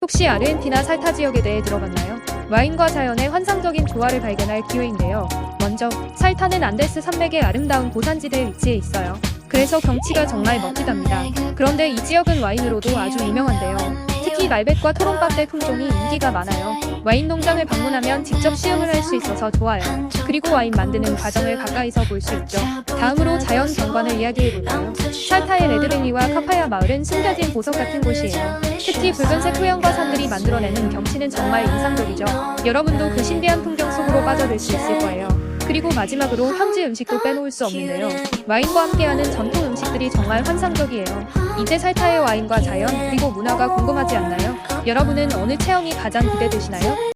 혹시 아르헨티나 살타 지역에 대해 들어봤나요? 와인과 자연의 환상적인 조화를 발견할 기회인데요. 먼저 살타는 안데스 산맥의 아름다운 고산지대에 위치해 있어요. 그래서 경치가 정말 멋지답니다. 그런데 이 지역은 와인으로도 아주 유명한데요. 특히 말백과 토론바떼 품종이 인기가 많아요. 와인 농장을 방문하면 직접 시음을 할 수 있어서 좋아요. 그리고 와인 만드는 과정을 가까이서 볼 수 있죠. 다음으로 자연 경관을 이야기해볼까요? 살타의 레드밸리와 카파야 마을은 숨겨진 보석 같은 곳이에요. 특히 붉은색 토양과 산들이 만들어내는 경치는 정말 인상적이죠. 여러분도 그 신비한 풍경 속으로 빠져들 수 있을 거예요. 그리고 마지막으로 현지 음식도 빼놓을 수 없는데요. 와인과 함께하는 전통 음식들이 정말 환상적이에요. 이제 살타의 와인과 자연 그리고 문화가 궁금하지 않나요? 여러분은 어느 체험이 가장 기대되시나요?